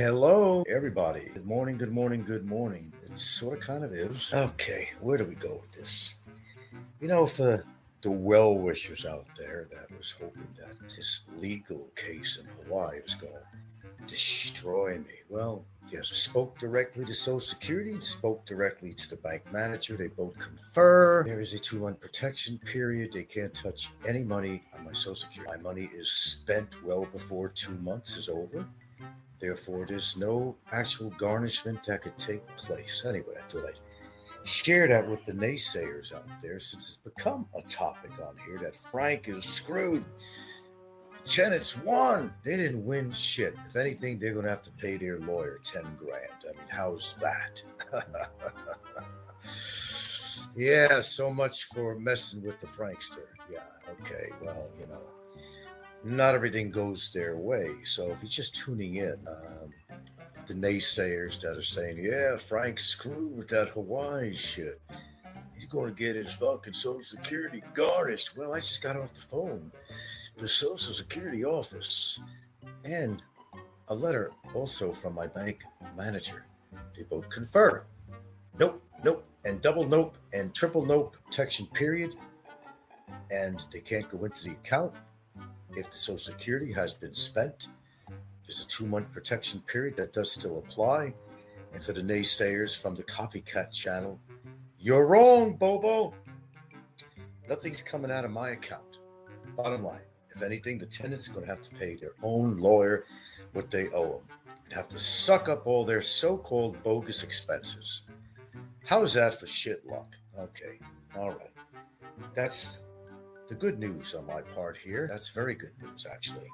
Hello, everybody. Good morning, good morning, good morning. It sort of kind of is. Okay, where do we go with this? For the well wishers out there that was hoping that this legal case in Hawaii was going to destroy me. Well, yes, spoke directly to Social Security, spoke directly to the bank manager. They both confer. There is a 2-month protection period. They can't touch any money on my Social Security. My money is spent well before 2 months is over. Therefore, there's no actual garnishment that could take place. Anyway, I thought I'd share that with the naysayers out there since it's become a topic on here that Frank is screwed. The tenants won. They didn't win shit. If anything, they're going to have to pay their lawyer 10 grand. I mean, how's that? Yeah, so much for messing with the Frankster. Yeah, okay, well, not everything goes their way. So if you're just tuning in, the naysayers that are saying, yeah, Frank's screwed with that Hawaii shit. He's going to get his fucking Social Security garnished. Well, I just got off the phone. The Social Security office and a letter also from my bank manager. They both confer. Nope, nope, and double nope, and triple nope protection period. And they can't go into the account if the Social Security has been spent. There's a 2-month protection period that does still apply. And for the naysayers from the copycat channel, you're wrong, Bobo. Nothing's coming out of my account. Bottom line, if anything, the tenants are going to have to pay their own lawyer what they owe them and have to suck up all their so-called bogus expenses. How's that for shit luck? Okay, all right. That's the good news on my part here. That's very good news, actually.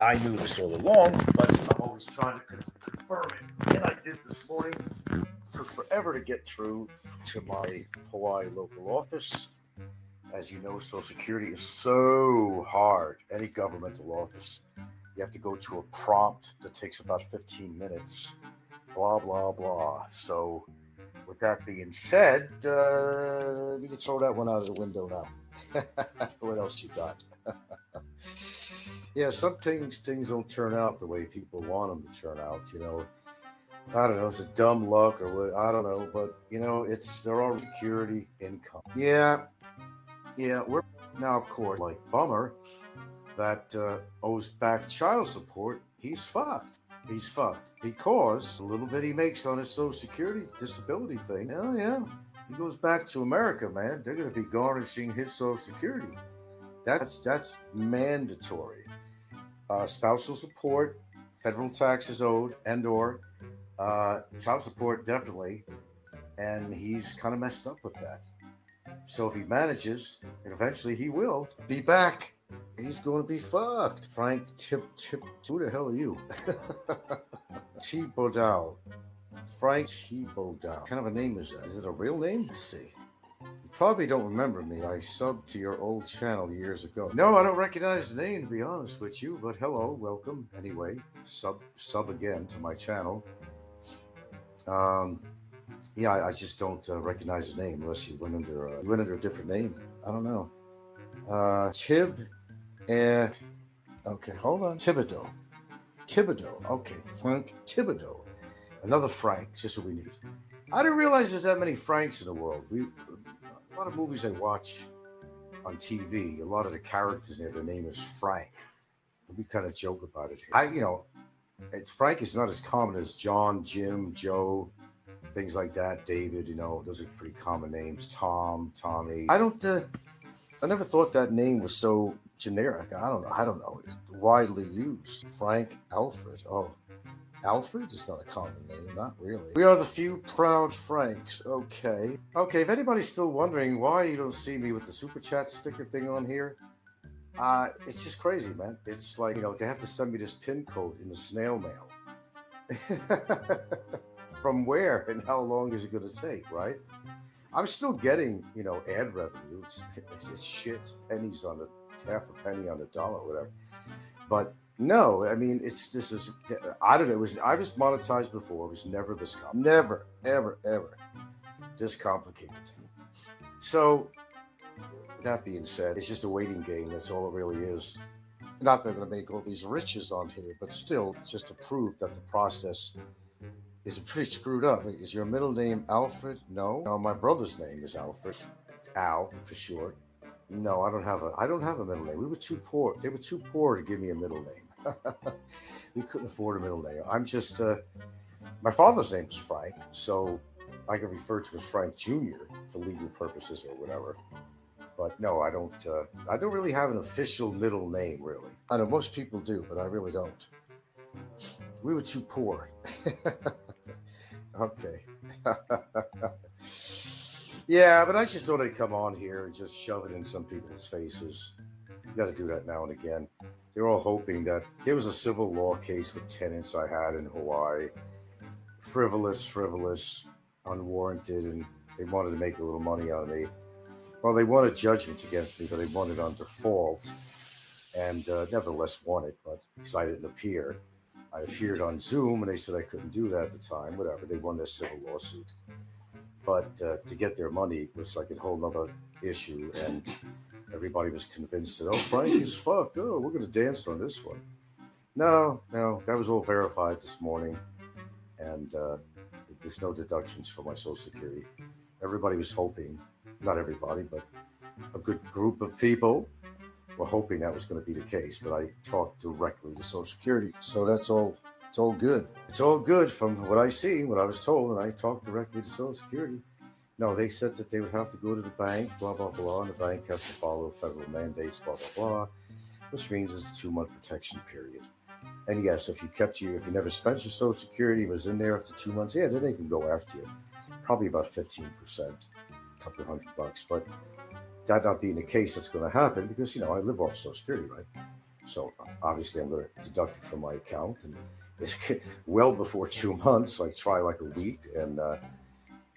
I knew this all along, but I'm always trying to confirm it. And I did this morning. It took forever to get through to my Hawaii local office. As you know, Social Security is so hard. Any governmental office, you have to go to a prompt that takes about 15 minutes. Blah, blah, blah. So, with that being said, you can throw that one out of the window now. What else you got? Yeah, some things don't turn out the way people want them to turn out. I don't know, it's a dumb luck or what, I don't know, but they're all security income. Yeah, we're now, of course, like bummer that owes back child support. He's fucked. He's fucked because the little bit he makes on his Social Security disability thing. Oh yeah, he goes back to America, man. They're going to be garnishing his Social Security. That's mandatory. Spousal support, federal taxes owed, and/or child support definitely, and he's kind of messed up with that. So if he manages, and eventually he will be back, he's going to be fucked. Frank Tip, who the hell are you? T. Bodow. Frank T. Bodow. What kind of a name is that? Is it a real name? Let's see. You probably don't remember me. I subbed to your old channel years ago. No, I don't recognize the name, to be honest with you. But hello, welcome. Anyway, sub again to my channel. Yeah, I just don't recognize the name unless you went under a different name. I don't know. Tib. Okay, hold on. Thibodeau. Okay, Frank Thibodeau. Another Frank. Just what we need. I didn't realize there's that many Franks in the world. A lot of movies I watch on TV, a lot of the characters in there, their name is Frank. We kind of joke about it here. Frank is not as common as John, Jim, Joe, things like that. David, those are pretty common names. Tom, Tommy. I never thought that name was so generic. I don't know. It's widely used. Frank Alfred. Oh, Alfred is not a common name, not really. We are the few proud Franks. Okay, if anybody's still wondering why you don't see me with the super chat sticker thing on here, it's just crazy, man. It's like, they have to send me this pin code in the snail mail. From where and how long is it going to take, right? I'm still getting, ad revenue. It's shit, pennies on half a penny on a dollar, whatever. But no, I mean, I don't know. I was monetized before. It was never this complicated. Never, ever, ever this complicated. So, that being said, it's just a waiting game. That's all it really is. Not that I'm going to make all these riches on here, but still, just to prove that the process is pretty screwed up. Is your middle name Alfred? No. No, my brother's name is Alfred. Al for short. No, I don't have a middle name. We were too poor. They were too poor to give me a middle name. We couldn't afford a middle name. I'm just my father's name is Frank, so I can refer to as Frank Jr. for legal purposes or whatever. But no, I don't. I don't really have an official middle name, really. I know most people do, but I really don't. We were too poor. Okay. Yeah, but I just thought I'd come on here and just shove it in some people's faces. You got to do that now and again. They're all hoping that there was a civil law case with tenants I had in Hawaii. Frivolous, unwarranted, and they wanted to make a little money out of me. Well, they won a judgment against me, but they won it on default, and nevertheless won it, but because I didn't appear. I appeared on Zoom, and they said I couldn't do that at the time. Whatever, they won their civil lawsuit. But to get their money was like a whole other issue, and everybody was convinced that, oh, Frank is fucked. Oh, we're going to dance on this one. No, that was all verified this morning, and there's no deductions for my Social Security. Everybody was hoping, not everybody, but a good group of people were hoping that was going to be the case. But I talked directly to Social Security, so that's all. It's all good. It's all good from what I see, what I was told, and I talked directly to Social Security. No, they said that they would have to go to the bank, blah, blah, blah, and the bank has to follow federal mandates, blah, blah, blah, which means it's a 2-month protection period. And yes, if you never spent your Social Security, was in there after 2 months, yeah, then they can go after you. Probably about 15%, a couple of $100. But that not being the case, that's going to happen because, I live off Social Security, right? So obviously I'm going to deduct it from my account, and well before 2 months, I try like a week, and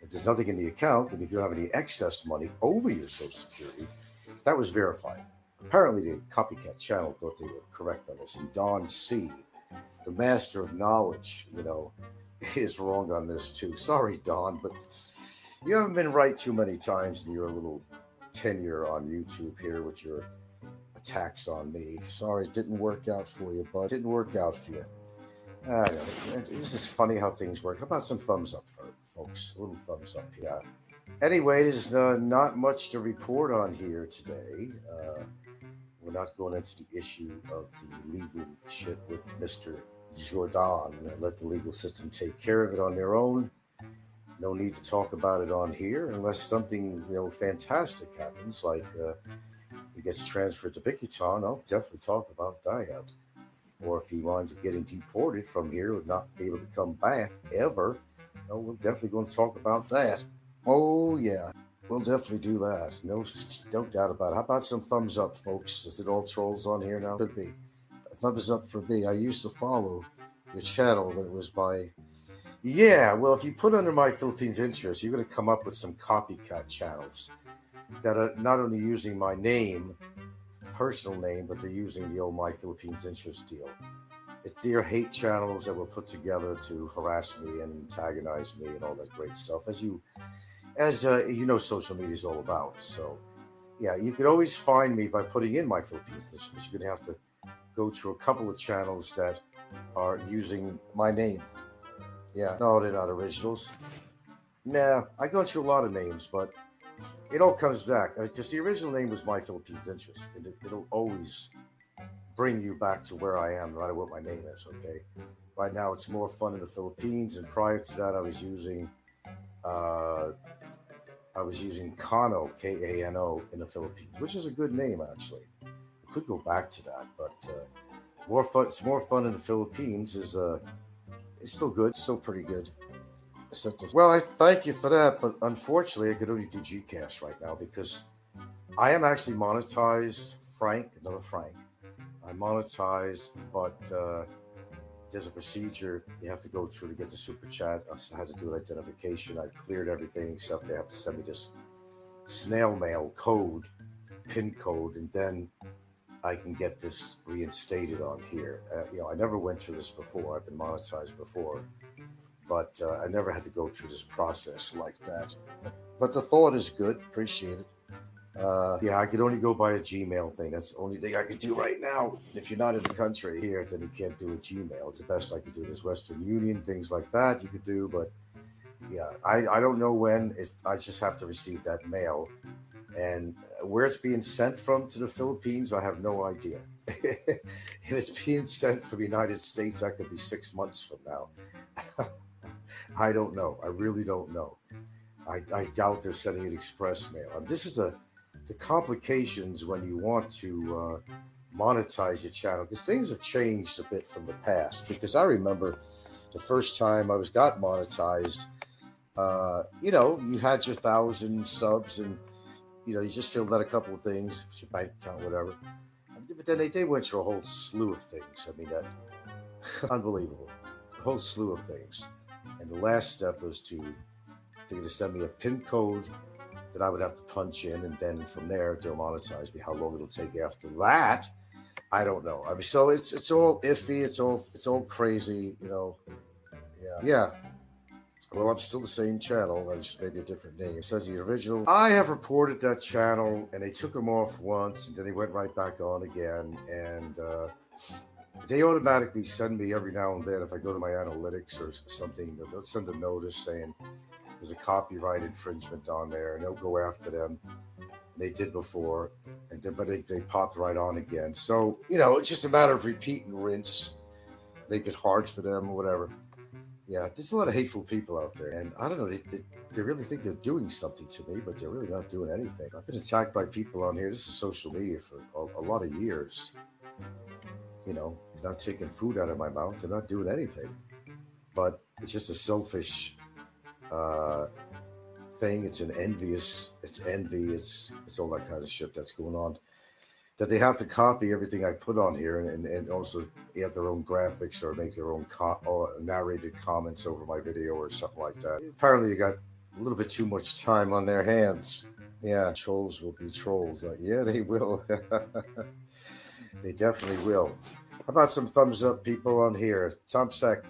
if there's nothing in the account, and if you don't have any excess money over your Social Security, that was verified. Apparently, the copycat channel thought they were correct on this, and Don C., the master of knowledge, is wrong on this too. Sorry, Don, but you haven't been right too many times in your little tenure on YouTube here with your attacks on me. Sorry, it didn't work out for you, bud. It didn't work out for you. I know. It's just funny how things work. How about some thumbs up for folks? A little thumbs up here. Anyway, there's not much to report on here today. We're not going into the issue of the legal shit with Mr. Jordan. Let the legal system take care of it on their own. No need to talk about it on here unless something fantastic happens, like he gets transferred to Bickerton. I'll definitely talk about that. Or if he winds up getting deported from here and not be able to come back ever, we're definitely going to talk about that. Oh, yeah. We'll definitely do that. No doubt about it. How about some thumbs up, folks? Is it all trolls on here now? Could be. A thumbs up for me. I used to follow your channel, but it was by... Yeah, well, if you put under My Philippines Interest, you're going to come up with some copycat channels that are not only using my name, personal name, but they're using the old My Philippines Interest deal. They're hate channels that were put together to harass me and antagonize me and all that great stuff, as social media is all about. So, yeah, you could always find me by putting in My Philippines Interest. You're going to have to go to a couple of channels that are using my name. Yeah, no, they're not originals. Nah, I go through a lot of names, but it all comes back. Because the original name was My Philippines Interest. It'll always bring you back to where I am, no matter what my name is, okay? Right now, it's More Fun in the Philippines, and prior to that, I was using Kano, Kano, in the Philippines, which is a good name, actually. I could go back to that, but More Fun in the Philippines is it's still good. It's still pretty good. Well, I thank you for that, but unfortunately, I could only do Gcast right now because I am actually monetized. Another Frank. I'm monetized, but there's a procedure you have to go through to get the super chat. I had to do an identification. I've cleared everything except they have to send me this snail mail code, PIN code, and then I can get this reinstated on here. I never went through this before. I've been monetized before, but I never had to go through this process like that. But the thought is good. Appreciate it. Yeah, I could only go by a Gmail thing. That's the only thing I could do right now. If you're not in the country here, then you can't do a Gmail. It's the best I could do. There's Western Union, things like that you could do, but yeah, I don't know when. I just have to receive that mail, and where it's being sent from to the Philippines, I have no idea. If it's being sent from the United States, that could be 6 months from now. I don't know. I really don't know. I doubt they're sending it express mail. And this is the complications when you want to monetize your channel, because things have changed a bit from the past. Because I remember the first time I was got monetized, you had your 1,000 subs, and you just filled out a couple of things, your bank account, whatever. But then they went through a whole slew of things. I mean, that unbelievable, a whole slew of things. And the last step was to send me a PIN code that I would have to punch in, and then from there they'll monetize me. How long it'll take after that, I don't know. I mean, so it's all iffy. It's all crazy. Yeah. Well, I'm still the same channel. I just maybe a different name. It says the original. I have reported that channel, and they took him off once, and then he went right back on again. And they automatically send me every now and then, if I go to my analytics or something, they'll send a notice saying there's a copyright infringement on there, and they'll go after them. They did before, but they popped right on again. So it's just a matter of repeat and rinse. Make it hard for them or whatever. Yeah, there's a lot of hateful people out there, and I don't know, they really think they're doing something to me, but they're really not doing anything. I've been attacked by people on here. This is social media for a lot of years. They're not taking food out of my mouth. They're not doing anything. But it's just a selfish thing. It's envy. It's all that kind of shit that's going on. That they have to copy everything I put on here, and also add their own graphics or make their own or narrated comments over my video or something like that. Apparently, you got a little bit too much time on their hands. Yeah, trolls will be trolls. Yeah, they will. They definitely will. How about some thumbs up, people on here? Tomsack.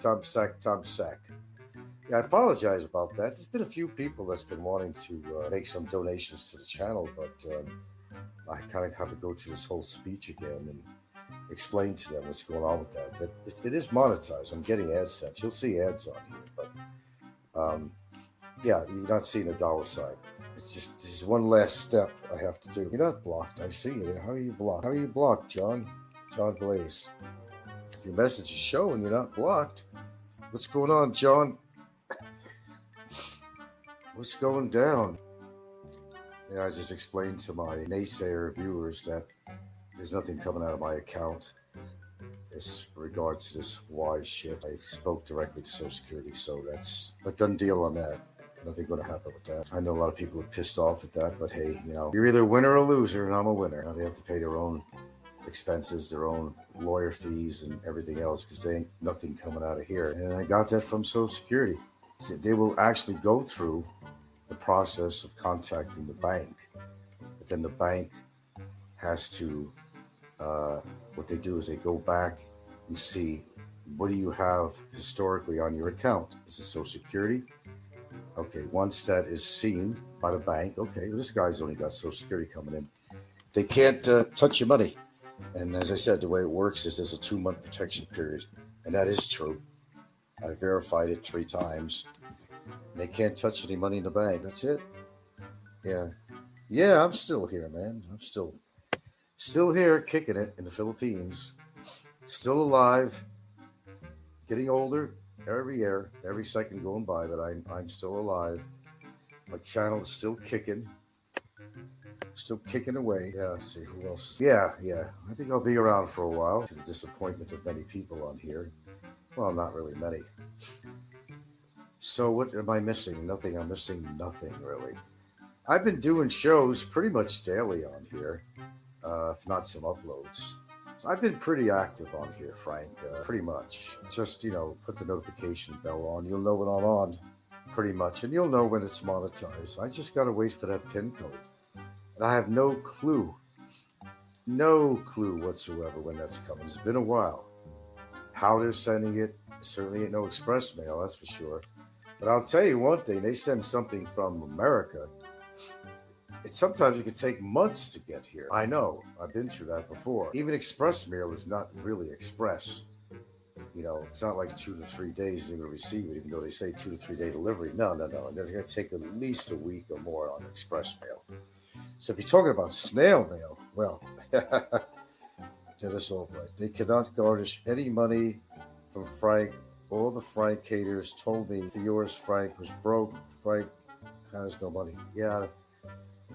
Yeah, I apologize about that. There's been a few people that's been wanting to make some donations to the channel, but I kind of have to go through this whole speech again and explain to them what's going on with that. That it is monetized. I'm getting AdSense. You'll see ads on here, but yeah, you're not seeing a dollar sign. It's just this is one last step I have to do. You're not blocked. I see you. How are you blocked? How are you blocked, John? John Blaze. If your message is showing you're not blocked, what's going on, John? What's going down? Yeah, I just explained to my naysayer viewers that there's nothing coming out of my account as regards to this wise shit. I spoke directly to Social Security, so that's a done deal on that. Nothing going to happen with that. I know a lot of people are pissed off at that, but hey, you're either a winner or a loser, and I'm a winner. Now they have to pay their own expenses, their own lawyer fees, and everything else, because there ain't nothing coming out of here. And I got that from Social Security. So they will actually go through the process of contacting the bank, but then the bank has to, what they do is they go back and see, what do you have historically on your account? Is it Social Security? Okay, once that is seen by the bank, okay, well, this guy's only got Social Security coming in. They can't touch your money. And as I said, the way it works is there's a 2-month protection period. And that is true. I verified it 3 times. They can't touch any money in the bank. That's it. Yeah. Yeah, I'm still here, man. I'm still here kicking it in the Philippines. Still alive. Getting older every year, every second going by, but I'm still alive. My channel is still kicking. Still kicking away. Yeah, let's see who else. Yeah. I think I'll be around for a while, to the disappointment of many people on here. Well, not really many. So what am I missing? Nothing. I'm missing nothing, really. I've been doing shows pretty much daily on here, if not some uploads. So I've been pretty active on here, Frank, pretty much. Just, put the notification bell on. You'll know when I'm on, pretty much. And you'll know when it's monetized. I just got to wait for that PIN code. And I have no clue whatsoever when that's coming. It's been a while. How they're sending it, certainly ain't no express mail, that's for sure. But I'll tell you one thing, they send something from America, sometimes it can take months to get here. I know. I've been through that before. Even express mail is not really express. It's not like 2 to 3 days you're going to receive it, even though they say 2 to 3 day delivery. No. It's going to take at least a week or more on express mail. So if you're talking about snail mail, well, get us all right. They cannot garnish any money from Frank. All the Frank haters told me yours, Frank, was broke. Frank has no money. Yeah,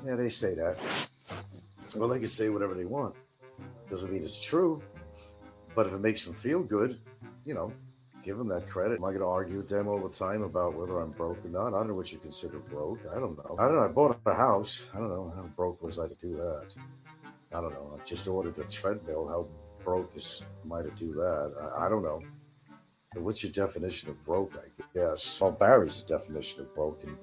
they say that. Well, they can say whatever they want. Doesn't mean it's true. But if it makes them feel good, give them that credit. Am I going to argue with them all the time about whether I'm broke or not? I don't know what you consider broke. I don't know. I bought a house. I don't know how broke was I to do that. I don't know. I just ordered a treadmill. How broke am I to do that? I don't know. But what's your definition of broke, I guess? Well, Barry's definition of broke, and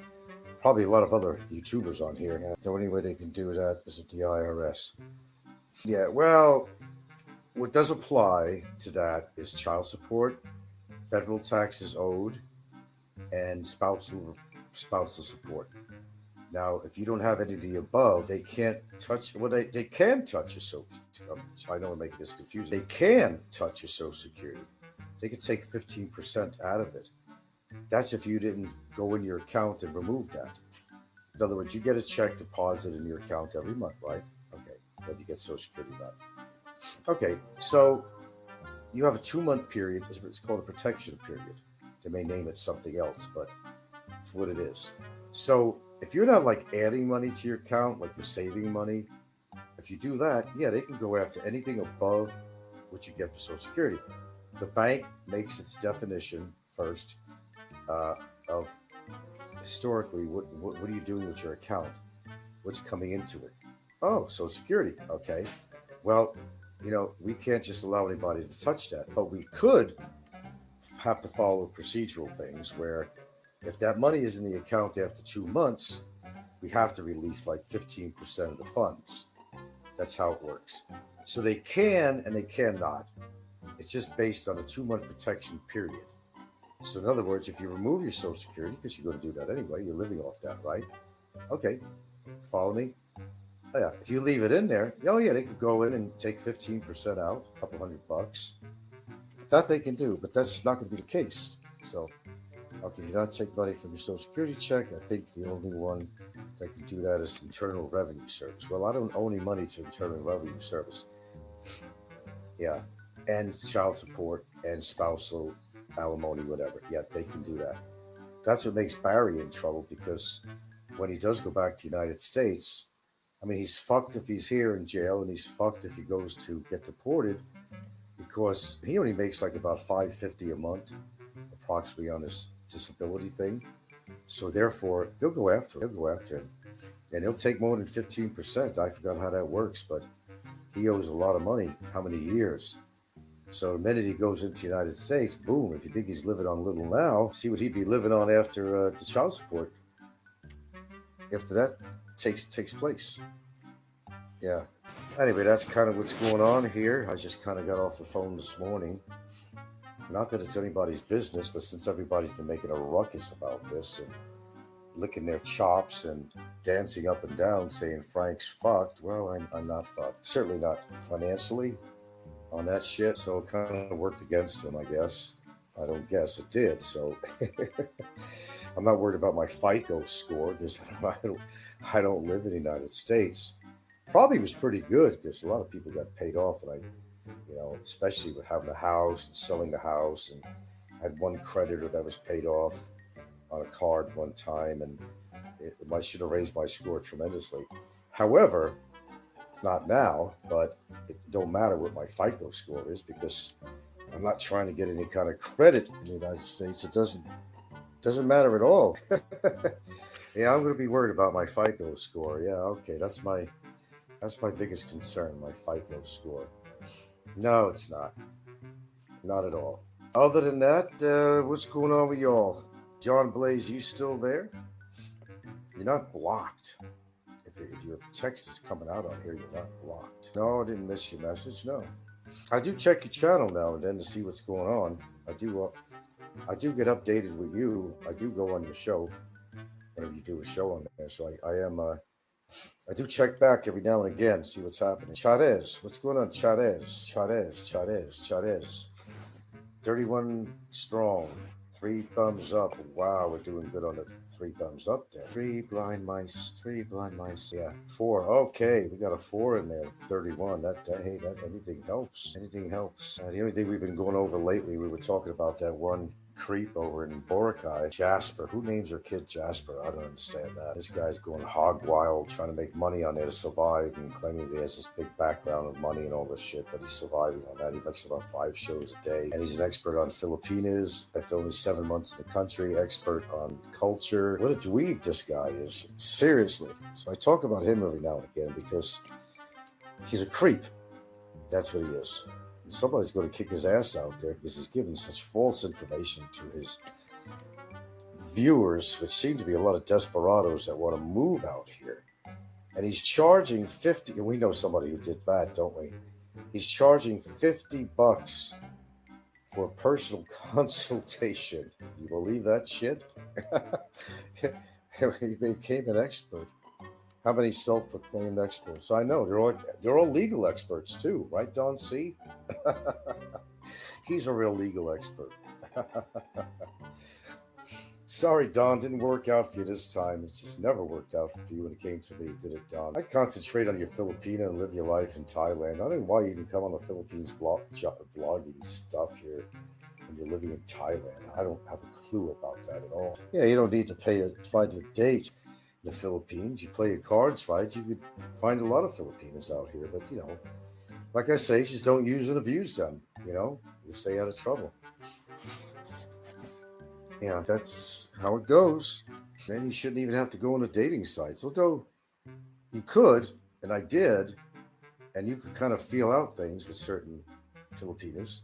probably a lot of other YouTubers on here. The only way they can do that is at the IRS. Yeah, well, what does apply to that is child support, federal taxes owed, and spousal support. Now, if you don't have any of the above, they can't touch. Well, they can touch your social. I know I'm making this confusing. They can touch your Social Security. They could take 15% out of it. That's if you didn't go in your account and remove that. In other words, you get a check deposited in your account every month, right? Okay, whether you get Social Security or not. Okay, so you have a 2-month period. It's called a protection period. They may name it something else, but it's what it is. So if you're not like adding money to your account, like you're saving money, if you do that, yeah, they can go after anything above what you get for Social Security. The bank makes its definition first of historically what are you doing with your account? What's coming into it? Oh, Social Security. Okay. Well, we can't just allow anybody to touch that, but we could have to follow procedural things where if that money is in the account after 2 months, we have to release like 15% of the funds. That's how it works. So they can and they cannot. It's just based on a 2-month protection period. So in other words, if you remove your Social Security, because you're going to do that anyway, you're living off that, right? Okay, follow me? Oh, yeah, if you leave it in there, they could go in and take 15% out, a couple $100. That they can do, but that's not going to be the case. So, okay, you not take money from your Social Security check. I think the only one that can do that is Internal Revenue Service. Well, I don't owe any money to Internal Revenue Service. Yeah, and child support and spousal alimony, whatever. Yeah, they can do that. That's what makes Barry in trouble, because when he does go back to the United States, I mean, he's fucked if he's here in jail, and he's fucked if he goes to get deported, because he only makes like about $550 a month, approximately, on this disability thing. So therefore, they'll go after him, and he'll take more than 15%. I forgot how that works, but he owes a lot of money. How many years? So the minute he goes into the United States, boom, if you think he's living on little now, see what he'd be living on after the child support, after that takes place. Yeah. Anyway, that's kind of what's going on here. I just kind of got off the phone this morning. Not that it's anybody's business, but since everybody's been making a ruckus about this and licking their chops and dancing up and down saying Frank's fucked, well, I'm not fucked. Certainly not financially on that shit, so it kind of worked against him, I guess. I don't guess it did, so I'm not worried about my FICO score, because I don't live in the United States. Probably was pretty good, because a lot of people got paid off, and especially with having a house and selling the house, and I had one creditor that was paid off on a card one time, and I should have raised my score tremendously. However, not now, but it don't matter what my FICO score is, because I'm not trying to get any kind of credit in the United States. It doesn't matter at all. Yeah, I'm going to be worried about my FICO score. Yeah, okay, that's my biggest concern, my FICO score. No, it's not. Not at all. Other than that, what's going on with y'all? John Blaze, you still there? You're not blocked. If your text is coming out on here, you're not blocked. No, I didn't miss your message. No. I do check your channel now and then to see what's going on. I do get updated with you. I do go on your show whenever you do a show on there. So I am I do check back every now and again, see what's happening. Chavez, what's going on, Chavez. 31 strong. 3 thumbs up. Wow, we're doing good on the 3 thumbs up there. Three blind mice. Yeah, 4. Okay, we got a 4 in there. 31. Hey, that anything helps. The only thing we've been going over lately, we were talking about that one creep over in Boracay, Jasper. Who names their kid Jasper? I don't understand that. This guy's going hog wild, trying to make money on there to survive, and claiming he has this big background of money and all this shit, but he's surviving on that. He makes about 5 shows a day, and he's an expert on Filipinos after only 7 months in the country, expert on culture. What a dweeb this guy is. Seriously. So I talk about him every now and again because he's a creep. That's what he is. Somebody's going to kick his ass out there because he's giving such false information to his viewers, which seem to be a lot of desperados that want to move out here. And he's charging 50, and we know somebody who did that, don't we? He's charging $50 for a personal consultation. Can you believe that shit? He became an expert. How many self-proclaimed experts? I know they're all legal experts too, right, Don C? He's a real legal expert. Sorry, Don, didn't work out for you this time. It's just never worked out for you when it came to me, did it, Don? I'd concentrate on your Filipino and live your life in Thailand. I don't know why you even come on the Philippines vlogging stuff here when you're living in Thailand. I don't have a clue about that at all. Yeah, you don't need to find a date in the Philippines. You play your cards right, you could find a lot of Filipinos out here. But, like I say, just don't use and abuse them, you stay out of trouble. Yeah, that's how it goes. Then you shouldn't even have to go on the dating sites. Although you could, and I did, and you could kind of feel out things with certain Filipinos.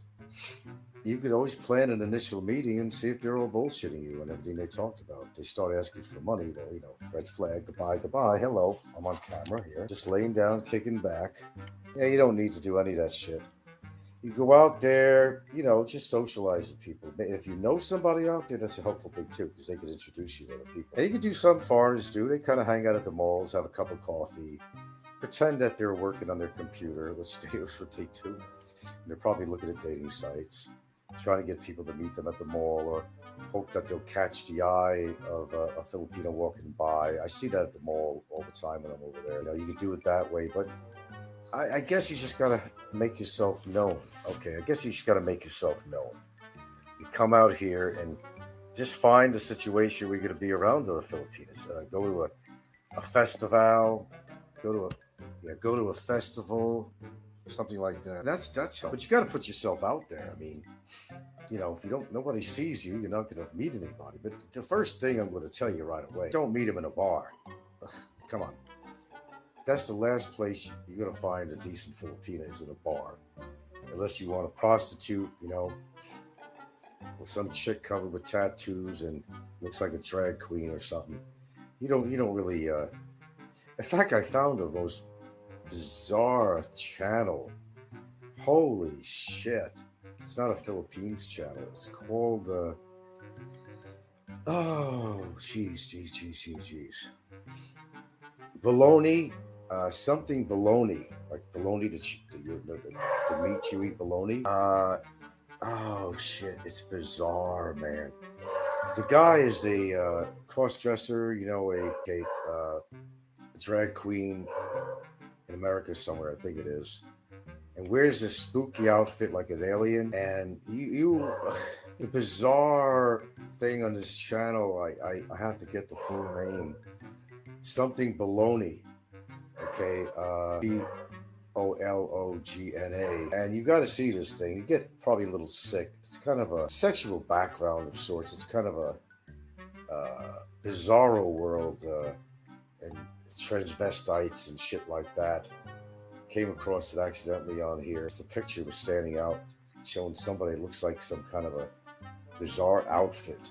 You could always plan an initial meeting and see if they're all bullshitting you and everything they talked about. They start asking for money. Well, red flag, goodbye. Hello, I'm on camera here. Just laying down, kicking back. Yeah, you don't need to do any of that shit. You go out there, just socialize with people. If you know somebody out there, that's a helpful thing too, because they can introduce you to other people. And you can do some foreigners do. They kind of hang out at the malls, have a cup of coffee, pretend that they're working on their computer, which is what they do. And they're probably looking at dating sites, trying to get people to meet them at the mall, or hope that they'll catch the eye of a Filipino walking by. I see that at the mall all the time when I'm over there. You can do it that way, but I guess you just got to make yourself known. Okay, I guess you just got to make yourself known. You come out here and just find a situation where you're going to be around other Filipinos. Go to a festival, go to a festival, something like that. That's help. But you got to put yourself out there. I mean, if nobody sees you, you're not going to meet anybody. But the first thing I'm going to tell you right away, don't meet them in a bar. Come on. That's the last place you're going to find a decent Filipino is in a bar. Unless you want a prostitute, or some chick covered with tattoos and looks like a drag queen or something. You don't really, in fact, I found the most bizarre channel. Holy shit. It's not a Philippines channel. It's called, jeez. Bologna. Something bologna, like bologna, the meat you eat bologna. Oh shit, it's bizarre, man. The guy is a cross-dresser, a drag queen in America somewhere, I think it is, and wears this spooky outfit like an alien. And the bizarre thing on this channel, I have to get the full name. Something bologna. Okay, Bologna, and you got to see this thing. You get probably a little sick. It's kind of a sexual background of sorts. It's kind of a bizarro world, and transvestites and shit like that. Came across it accidentally on here. The picture was standing out, showing somebody that looks like some kind of a bizarre outfit.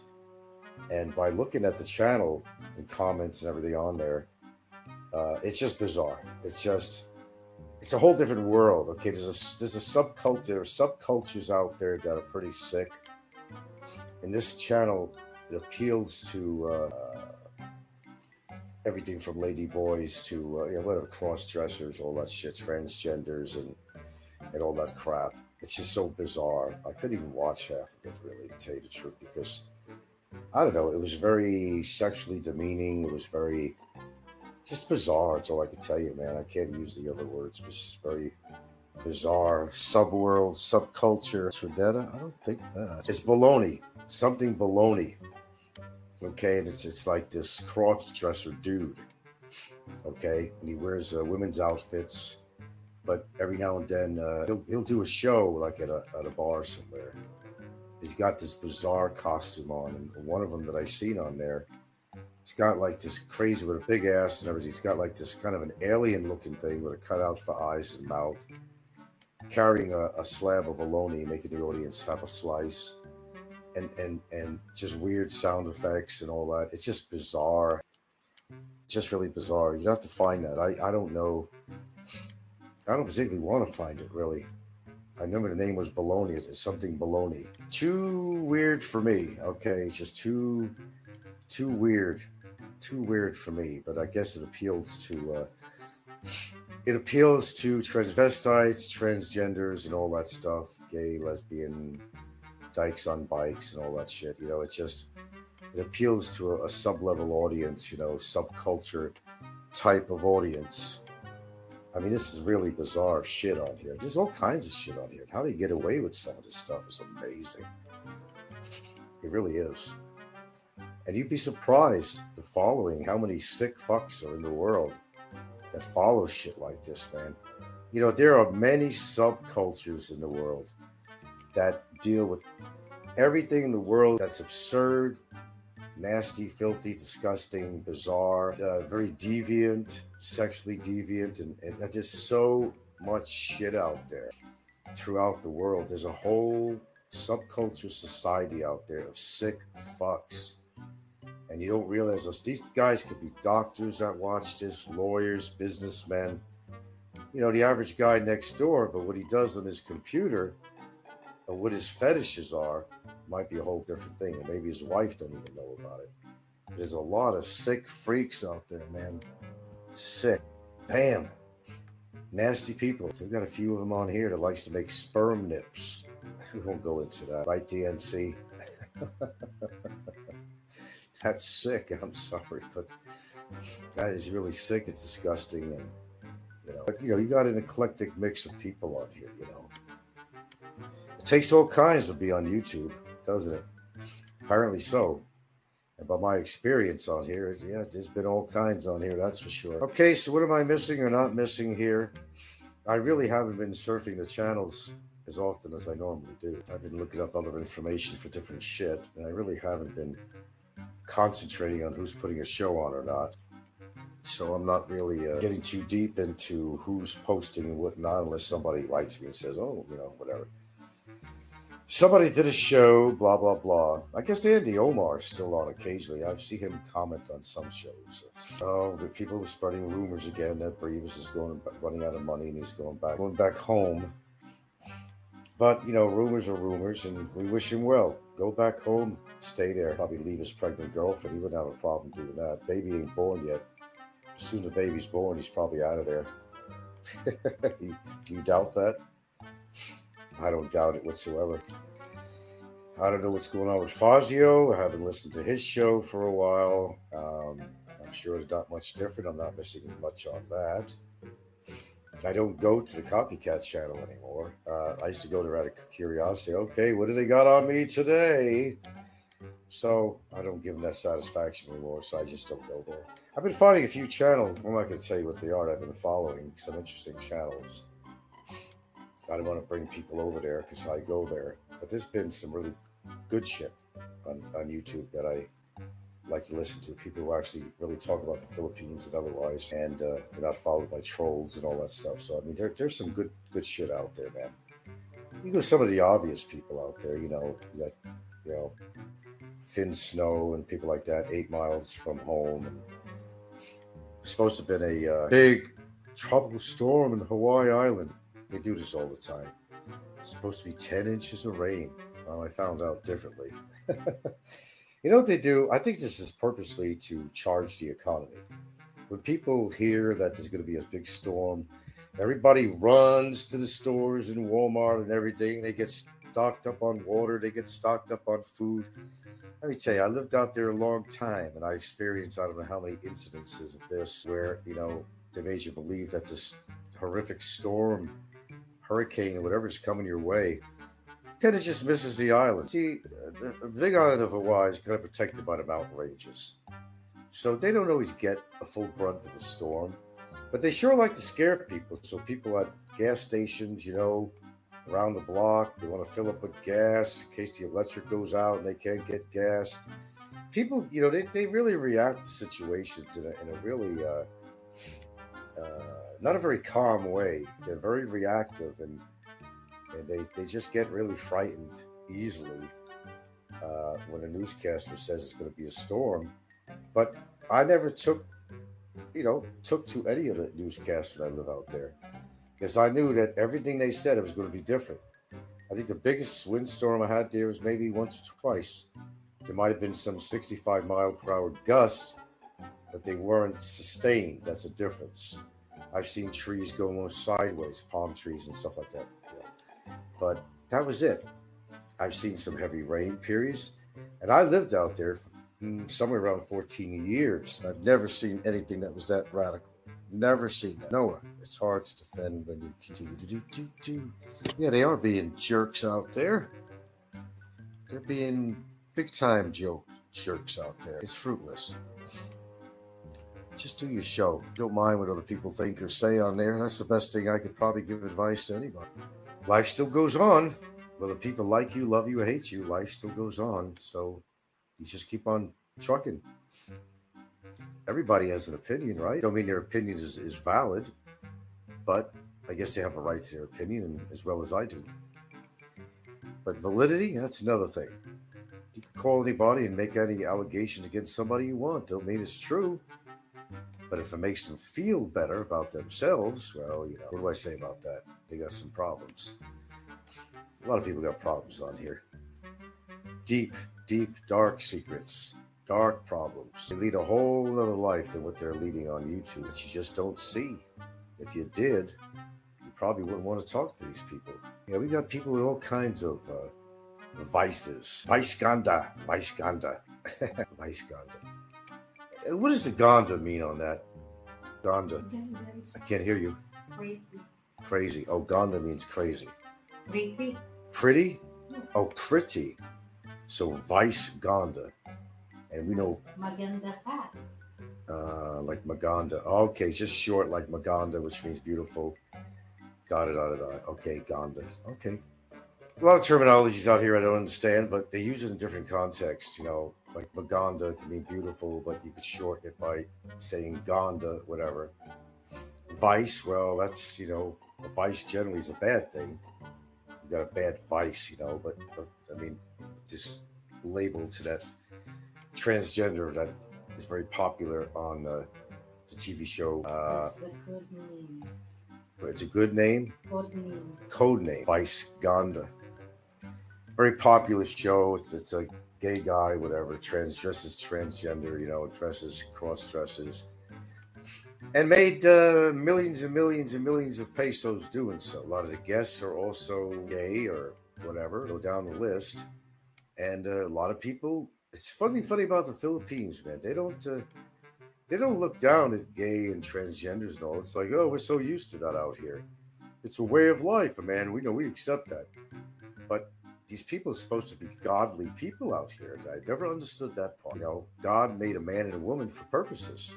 And by looking at the channel and comments and everything on there, it's just bizarre. It's a whole different world. Okay, there's a subculture. There are subcultures out there that are pretty sick. And this channel, it appeals to everything from lady boys to whatever, cross dressers, all that shit, transgenders, and all that crap. It's just so bizarre. I couldn't even watch half of it, really, to tell you the truth, because I don't know. It was very sexually demeaning. It was very just bizarre. That's all I can tell you, man. I can't use the other words. It was just very bizarre. Subworld, subculture. Vendetta? I don't think that. It's baloney. Something baloney. Okay, and it's like this cross-dresser dude. Okay, and he wears women's outfits, but every now and then he'll do a show like at a bar somewhere. He's got this bizarre costume on, and one of them that I seen on there, he's got like this crazy with a big ass and everything. He's got like this kind of an alien-looking thing with a cutout for eyes and mouth, carrying a slab of bologna, making the audience have a slice, and just weird sound effects and all that. It's just bizarre, just really bizarre. You have to find that. I don't know. I don't particularly want to find it really. I remember the name was Bologna. It's something Bologna. Too weird for me. Okay, it's just too weird, too weird for me. But I guess it appeals to transvestites, transgenders, and all that stuff. Gay, lesbian, dykes on bikes, and all that shit. It appeals to a sub-level audience. Subculture type of audience. I mean, this is really bizarre shit on here. There's all kinds of shit on here. How they get away with some of this stuff is amazing. It really is. And you'd be surprised the following, how many sick fucks are in the world that follow shit like this, man. There are many subcultures in the world that deal with everything in the world that's absurd, nasty, filthy, disgusting, bizarre, very deviant, sexually deviant, and there's so much shit out there throughout the world. There's a whole subculture society out there of sick fucks. And you don't realize these guys could be doctors that watch this, lawyers, businessmen, the average guy next door, but what he does on his computer or what his fetishes are might be a whole different thing. And maybe his wife don't even know about it. There's a lot of sick freaks out there, man. Sick. Damn. Nasty people. We've got a few of them on here that likes to make sperm nips. We won't go into that. Right, DNC? That's sick. I'm sorry, but that is really sick. It's disgusting. And, but, you got an eclectic mix of people on here, It takes all kinds to be on YouTube, doesn't it? Apparently so. And by my experience on here, there's been all kinds on here, that's for sure. Okay, so what am I missing or not missing here? I really haven't been surfing the channels as often as I normally do. I've been looking up other information for different shit, and I really haven't been concentrating on who's putting a show on or not. So I'm not really getting too deep into who's posting and whatnot unless somebody writes me and says, oh, whatever. Somebody did a show, blah, blah, blah. I guess Andy Omar's still on occasionally. I've seen him comment on some shows. Oh, the people were spreading rumors again that Brevis is running out of money and he's going back home. But, rumors are rumors, and we wish him well. Go back home, stay there. Probably leave his pregnant girlfriend. He wouldn't have a problem doing that. Baby ain't born yet. As soon as the baby's born, he's probably out of there. You doubt that? I don't doubt it whatsoever. I don't know what's going on with Fazio. I haven't listened to his show for a while. I'm sure it's not much different. I'm not missing much on that. I don't go to the Copycat channel anymore. I used to go there out of curiosity. Okay, what do they got on me today? So I don't give them that satisfaction anymore, so I just don't go there. I've been finding a few channels. I'm not going to tell you what they are. I've been following some interesting channels. I don't want to bring people over there because I go there. But there's been some really good shit on YouTube that I like to listen to. People who actually really talk about the Philippines and otherwise, and they're not followed by trolls and all that stuff. So I mean, there's some good shit out there, man. You go some of the obvious people out there. You got Finn Snow and people like that. 8 Miles from Home. And it's supposed to have been a big tropical storm in Hawaii Island. They do this all the time. It's supposed to be 10 inches of rain. Well, I found out differently. You know what they do? I think this is purposely to charge the economy. when people hear that there's going to be a big storm, everybody runs to the stores and Walmart and everything. They get stocked up on water, they get stocked up on food. Let me tell you, I lived out there a long time and I experienced I don't know how many incidences of this where, they made you believe that this horrific storm, hurricane, or whatever is coming your way, then it just misses the island. See, the big island of Hawaii is kind of protected by the mountain ranges. So they don't always get a full brunt of the storm. But they sure like to scare people. So people at gas stations, around the block, they want to fill up with gas in case the electric goes out and they can't get gas. People, they really react to situations in a really not a very calm way. They're very reactive and they just get really frightened easily when a newscaster says it's going to be a storm. But I never took to any of the newscasts when I live out there because I knew that everything they said it was going to be different. I think the biggest windstorm I had there was maybe once or twice. There might have been some 65 mile per hour gusts, but they weren't sustained. That's a difference. I've seen trees go almost sideways, palm trees and stuff like that. But that was it. I've seen some heavy rain periods, and I lived out there for somewhere around 14 years. I've never seen anything that was that radical. Never seen that. Noah, it's hard to defend when you do. Yeah, they are being jerks out there. They're being big time jerks out there. It's fruitless. Just do your show. Don't mind what other people think or say on there. That's the best thing I could probably give advice to anybody. Life still goes on. Whether people like you, love you, or hate you, life still goes on. So you just keep on trucking. Everybody has an opinion, right? Don't mean their opinion is valid, but I guess they have a right to their opinion as well as I do. But validity, that's another thing. You can call anybody and make any allegations against somebody you want. Don't mean it's true. But if it makes them feel better about themselves, well, what do I say about that? They got some problems. A lot of people got problems on here. Deep, dark secrets, dark problems. They lead a whole other life than what they're leading on YouTube, that you just don't see. If you did, you probably wouldn't want to talk to these people. Yeah, we got people with all kinds of vices. Vice ganda. Vice ganda. What does the ganda mean on that? Ganda. I can't hear you. Crazy. Oh, ganda means crazy. Pretty. Pretty? Oh, pretty. So vice ganda. And we know Maganda ka. like Maganda. Okay, just short like Maganda, which means beautiful. Da. Okay, Ganda. Okay. A lot of terminologies out here I don't understand, but they use it in different contexts. Like Maganda can mean beautiful, but you could shorten it by saying Ganda, whatever. Vice, well, that's, a vice generally is a bad thing. You got a bad vice, but I mean, this label to that transgender that is very popular on the TV show. It's a good name. It's a good name? Code name. Vice Ganda. Very popular show. It's a gay guy, whatever, dresses transgender, dresses, cross dresses. And made millions and millions and millions of pesos doing so. A lot of the guests are also gay or whatever, go down the list. And a lot of people, it's funny about the Philippines, man. They don't look down at gay and transgenders and all. It's like, oh, we're so used to that out here. It's a way of life, man. We accept that. But these people are supposed to be godly people out here. And I never understood that part. God made a man and a woman for purposes.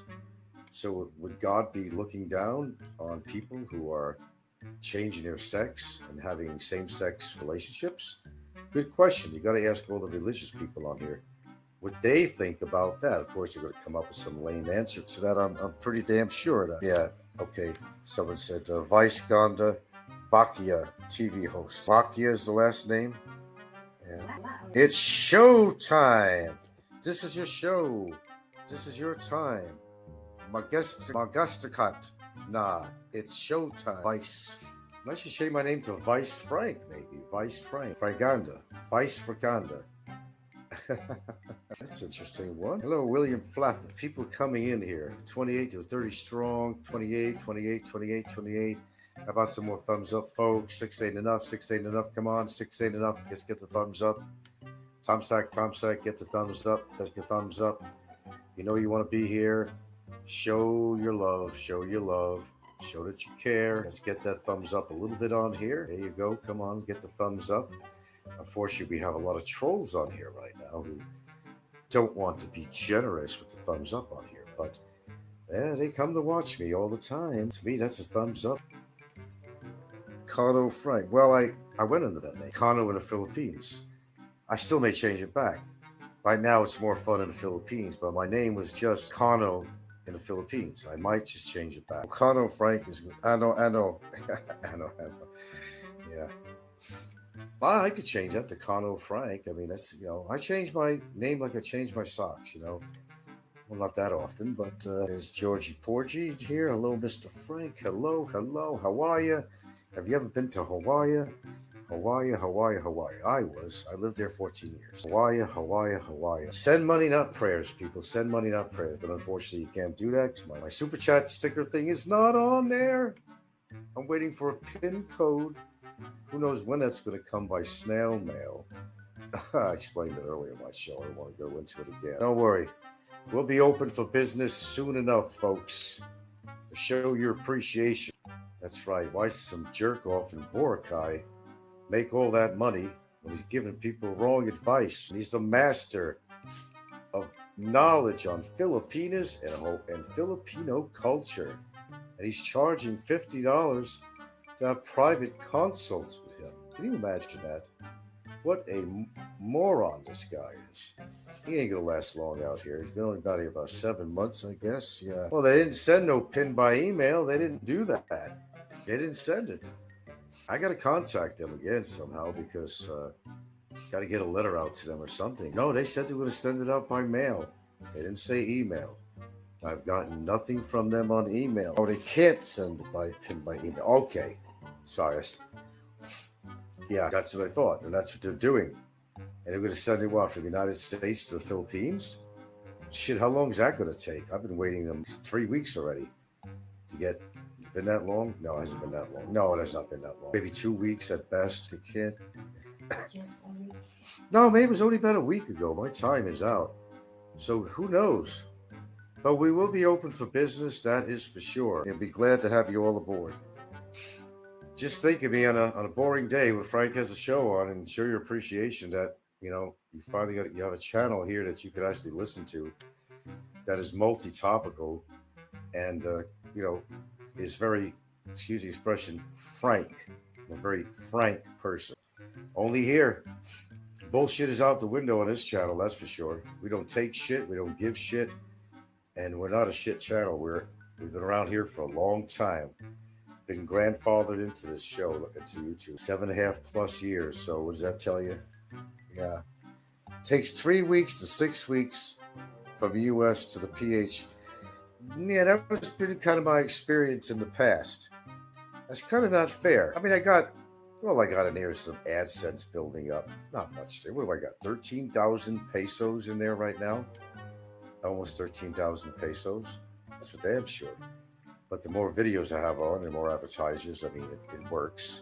So would God be looking down on people who are changing their sex and having same-sex relationships? Good question. You got to ask all the religious people on here what they think about that. Of course, you're going to come up with some lame answer to that. I'm pretty damn sure of that. Yeah. Okay. Someone said Vice Ganda Battaglia TV host. Battaglia is the last name. Yeah. It's showtime. This is your show. This is your time. Magastakat. Nah, it's showtime. Vice. I should change my name to Vice Frank, maybe. Vice Frank. Fraganda. Vice Fraganda. That's an interesting one. Hello, William Flath. People coming in here. 28 to 30 strong. 28, 28, 28, 28. How about some more thumbs up, folks? 6 ain't enough. 6 ain't enough. Come on. 6 ain't enough. Let's get the thumbs up. Tom Sack, get the thumbs up. Let's get thumbs up. You know you want to be here. Show your love. Show your love. Show that you care. Let's get that thumbs up a little bit on here. There you go. Come on. Get the thumbs up. Unfortunately, we have a lot of trolls on here right now who don't want to be generous with the thumbs up on here, but yeah, they come to watch me all the time. To me, that's a thumbs up. Kano Frank. Well, I went under that name. Kano in the Philippines. I still may change it back. Right now, it's more fun in the Philippines, but my name was just Kano in the Philippines. I might just change it back. Kano Frank is. I know. Yeah. Well, I could change that to Kano Frank. I mean, that's, I change my name like I change my socks, Well, not that often, but there's Georgie Porgy here. Hello, Mr. Frank. Hello. How are you? Have you ever been to Hawaii? Hawaii. I lived there 14 years. Hawaii. Send money, not prayers, people. Send money, not prayers. But unfortunately, you can't do that because my super chat sticker thing is not on there. I'm waiting for a PIN code. Who knows when that's going to come by snail mail? I explained it earlier in my show. I don't want to go into it again. Don't worry. We'll be open for business soon enough, folks. To show your appreciation. That's right. Why some jerk off in Boracay make all that money when he's giving people wrong advice? He's the master of knowledge on Filipinas and Filipino culture. And he's charging $50 to have private consults with him. Can you imagine that? What a moron this guy is. He ain't gonna last long out here. He's been only about here about 7 months, I guess. Yeah. Well, they didn't send no pin by email. They didn't do that. They didn't send it. I gotta contact them again somehow because gotta get a letter out to them or something. No, they said they were gonna send it out by mail. They didn't say email. I've gotten nothing from them on email. Oh, they can't send it by email. Okay. Sorry. Yeah, that's what I thought. And that's what they're doing. And they're going to send it, from the United States to the Philippines? Shit, how long is that going to take? I've been waiting 3 weeks already to get... It's been that long? No, it hasn't been that long. No, it has not been that long. Maybe 2 weeks at best. The kid. Just a week. No, maybe it was only about a week ago. My time is out. So who knows? But we will be open for business, that is for sure. And be glad to have you all aboard. Just think of me on a boring day when Frank has a show on and show your appreciation that, you finally you have a channel here that you could actually listen to that is multi-topical and, is very, excuse the expression, frank. A very frank person. Only here. Bullshit is out the window on this channel, that's for sure. We don't take shit, we don't give shit, and we're not a shit channel. We've been around here for a long time. Been grandfathered into this show, into YouTube, 7.5+ years. So what does that tell you? Yeah. It takes 3 weeks to 6 weeks from US to the PH. Yeah, that was been kind of my experience in the past. That's kind of not fair. I mean, I got in here some AdSense building up. Not much there. What do I got? 13,000 pesos in there right now? Almost 13,000 pesos. That's for damn sure. But the more videos I have on, the more advertisers, I mean, it works.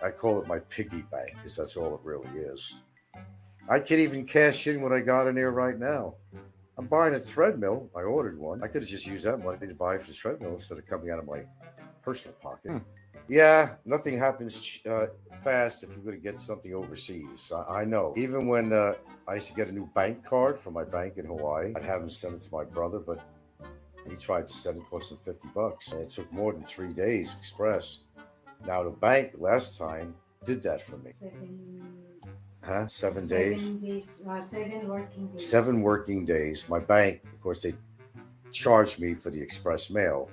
I call it my piggy bank because that's all it really is. I can't even cash in what I got in there right now. I'm buying a treadmill. I ordered one. I could have just used that money to buy for the treadmill instead of coming out of my personal pocket. Yeah, nothing happens fast if you're going to get something overseas. I know. Even when I used to get a new bank card from my bank in Hawaii, I'd have him send it to my brother, but he tried to send it, cost him $50. And it took more than 3 days express. Now, the bank last time did that for me. 7 days? 7 days. 7 working days. 7 working days. My bank, of course, they charged me for the express mail,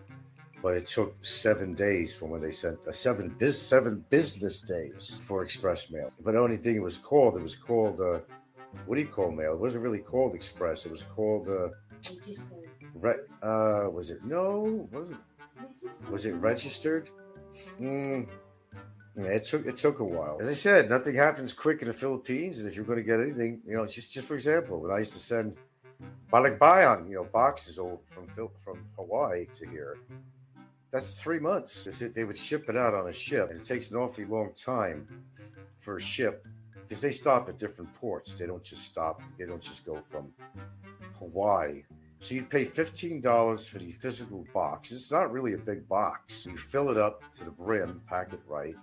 but it took 7 days from when they sent 7 business days for express mail. But the only thing it was called, what do you call mail? It wasn't really called express. It was called Registered. Was it? No, was it? Registered. Was it registered? Yeah, it took a while. As I said, nothing happens quick in the Philippines, and if you're going to get anything, just for example, when I used to send balikbayan, boxes over from Hawaii to here, that's 3 months. They would ship it out on a ship, and it takes an awfully long time for a ship because they stop at different ports. They don't just stop. They don't just go from Hawaii. So you'd pay $15 for the physical box. It's not really a big box. You fill it up to the brim, pack it right.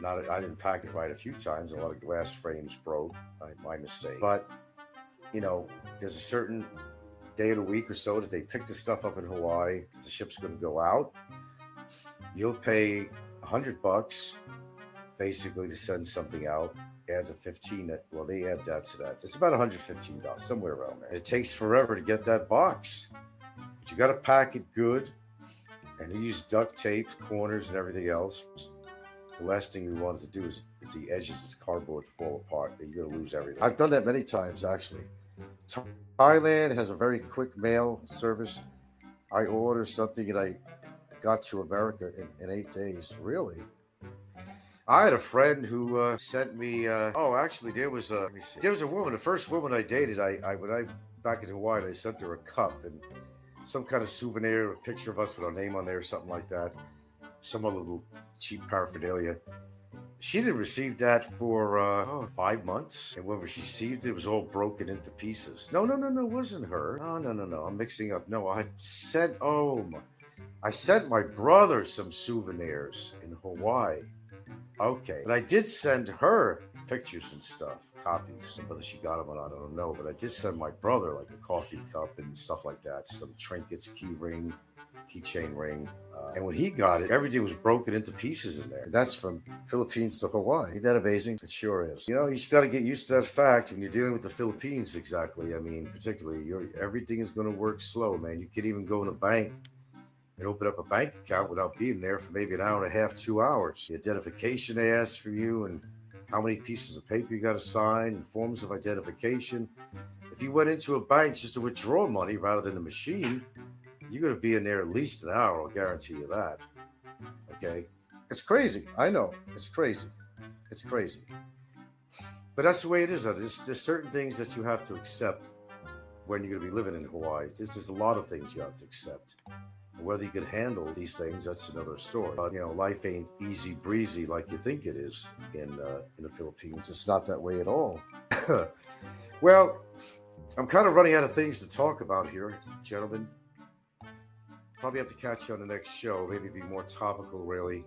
I didn't pack it right a few times. A lot of glass frames broke. My mistake. But there's a certain day of the week or so that they pick the stuff up in Hawaii. The ship's going to go out. You'll pay $100 basically to send something out. Add to 15. Well, they add that to that. It's about $115, somewhere around there. It takes forever to get that box, but you got to pack it good, and you use duct tape, corners, and everything else. The last thing you want to do is the edges of the cardboard fall apart. You're going to lose everything. I've done that many times, actually. Thailand has a very quick mail service. I ordered something and I got to America in 8 days. Really? I had a friend who sent me. Actually, there was a woman. The first woman I dated. When I back in Hawaii, I sent her a cup and some kind of souvenir, a picture of us with our name on there, or something like that. Some other little cheap paraphernalia. She didn't receive that for 5 months, and when she received it, it was all broken into pieces. No, it wasn't her. No. I'm mixing up. No, I sent my brother some souvenirs in Hawaii. Okay, but I did send her pictures and stuff, copies. Whether she got them or not, I don't know. But I did send my brother like a coffee cup and stuff like that, some trinkets, keychain ring. And when he got it, everything was broken into pieces in there. That's from Philippines to Hawaii. Isn't that amazing? It sure is. You just got to get used to that fact when you're dealing with the Philippines. Exactly. I mean, particularly, everything is going to work slow, man. You could even go in a bank and open up a bank account without being there for maybe an hour and a half, 2 hours. The identification they ask for you and how many pieces of paper you got to sign and forms of identification. If you went into a bank just to withdraw money rather than a machine, you're going to be in there at least an hour. I'll guarantee you that. Okay? It's crazy. I know. It's crazy. But that's the way it is. There's certain things that you have to accept when you're going to be living in Hawaii. There's a lot of things you have to accept. Whether you can handle these things, that's another story. But life ain't easy breezy like you think it is in the Philippines. It's not that way at all. Well, I'm kind of running out of things to talk about here, gentlemen. Probably have to catch you on the next show. Maybe be more topical, really.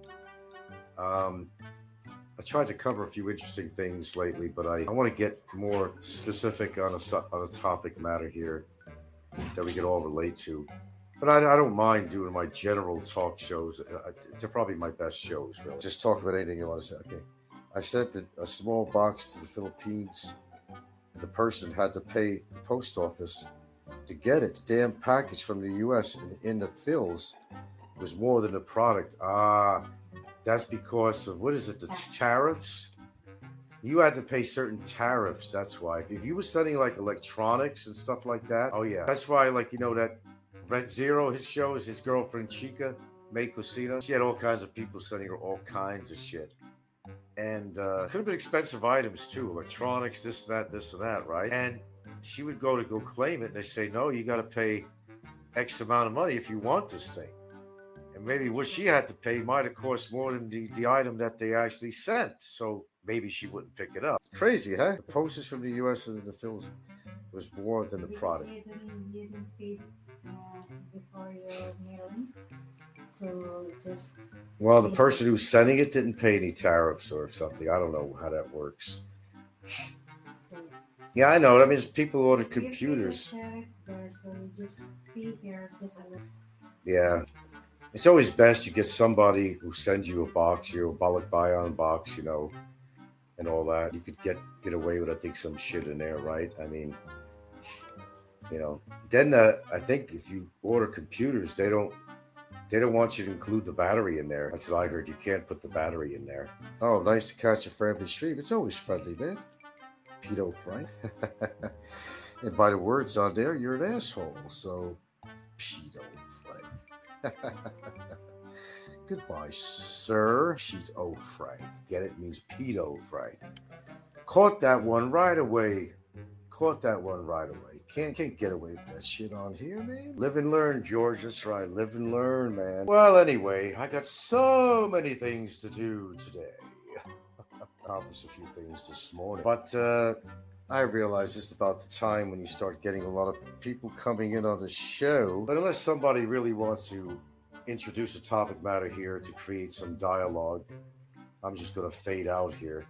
I tried to cover a few interesting things lately, but I want to get more specific on a topic matter here that we could all relate to. But I don't mind doing my general talk shows. They're probably my best shows, really. Just talk about anything you want to say. Okay. I sent a small box to the Philippines. The person had to pay the post office to get it. The damn package from the U.S. in the fills was more than the product. That's because of, what is it, the tariffs? You had to pay certain tariffs. That's why. If you were sending like electronics and stuff like that, oh yeah. That's why, that Red Zero, his show is his girlfriend Chica, May Cosina. She had all kinds of people sending her all kinds of shit. And could have been expensive items too, electronics, this and that, right? And she would go claim it, and they say, no, you got to pay X amount of money if you want this thing. And maybe what she had to pay might have cost more than the item that they actually sent. So maybe she wouldn't pick it up. Crazy, huh? The postage from the U.S. and the fills was more than the product. You didn't pay before your mailing. So just... Well, the person who's sending it didn't pay any tariffs or something. I don't know how that works. So, yeah, I know. I mean, people order computers. Yeah. It's always best you get somebody who sends you a box, your balikbayan box, and all that. You could get away with, I think, some shit in there, right? I mean, Then I think if you order computers, they don't want you to include the battery in there. That's what I heard. You can't put the battery in there. Oh, nice to catch a friendly stream. It's always friendly, man. Pedo Frank. And by the words on there, you're an asshole. So, Pedo Frank. Goodbye, sir. Pedo Frank. Get it? Means pedo Frank. Caught that one right away. Can't get away with that shit on here, man. Live and learn, George. That's right. Live and learn, man. Well, anyway, I got so many things to do today. Accomplished a few things this morning. But I realize it's about the time when you start getting a lot of people coming in on the show. But unless somebody really wants to introduce a topic matter here to create some dialogue, I'm just going to fade out here.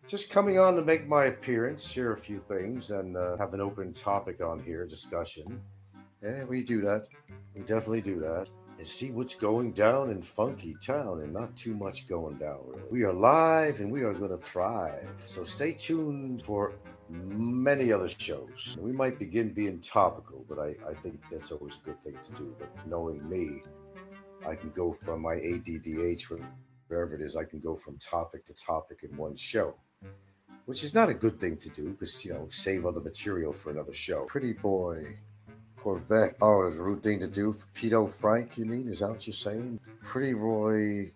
Just coming on to make my appearance, share a few things, and have an open topic on here, discussion. Yeah, we do that. We definitely do that. And see what's going down in Funky Town, and not too much going down, really. We are live, and we are going to thrive. So stay tuned for many other shows. We might begin being topical, but I think that's always a good thing to do. But knowing me, I can go from my ADDH, wherever it is, I can go from topic to topic in one show. Which is not a good thing to do because, save other material for another show. Pretty boy Corvette. Oh, it's a rude thing to do for Pedo Frank, you mean? Is that what you're saying? Pretty Roy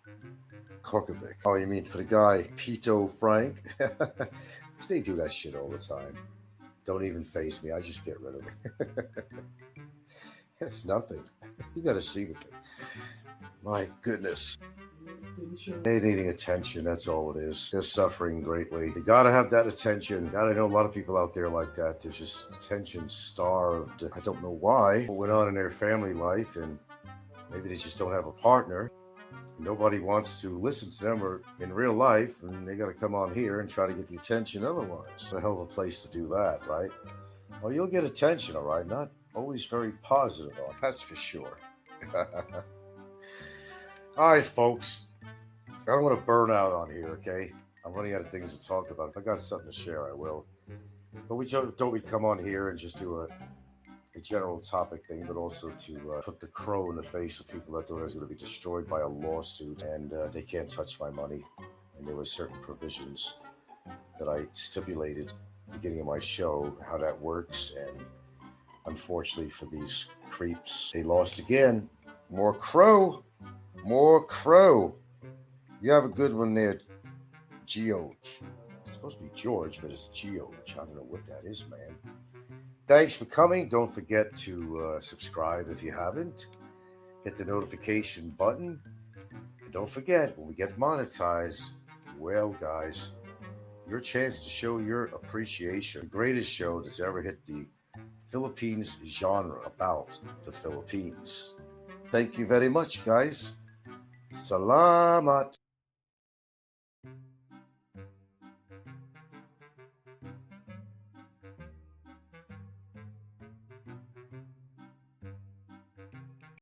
Korkovic. Oh, you mean for the guy, Pedo Frank? They do that shit all the time. Don't even faze me. I just get rid of it. It's nothing. You got to see with me. My goodness. They needing attention, that's all it is. They're suffering greatly. You gotta have that attention. God, I know a lot of people out there like that. They're just attention starved. I don't know why. What went on in their family life, and maybe they just don't have a partner. Nobody wants to listen to them or in real life, and they gotta come on here and try to get the attention otherwise. It's a hell of a place to do that, right? Well, you'll get attention, all right? Not always very positive, that's for sure. All right, folks. I don't want to burn out on here, okay? I'm running out of things to talk about. If I got something to share, I will. But don't we come on here and just do a general topic thing, but also to put the crow in the face of people that thought I was going to be destroyed by a lawsuit, and they can't touch my money. And there were certain provisions that I stipulated at the beginning of my show, how that works. And unfortunately for these creeps, they lost again. More crow. You have a good one there, George. It's supposed to be George, but it's George. I don't know what that is, man. Thanks for coming. Don't forget to subscribe if you haven't. Hit the notification button. And don't forget, when we get monetized, well, guys, your chance to show your appreciation. The greatest show that's ever hit the Philippines genre about the Philippines. Thank you very much, guys. Salamat.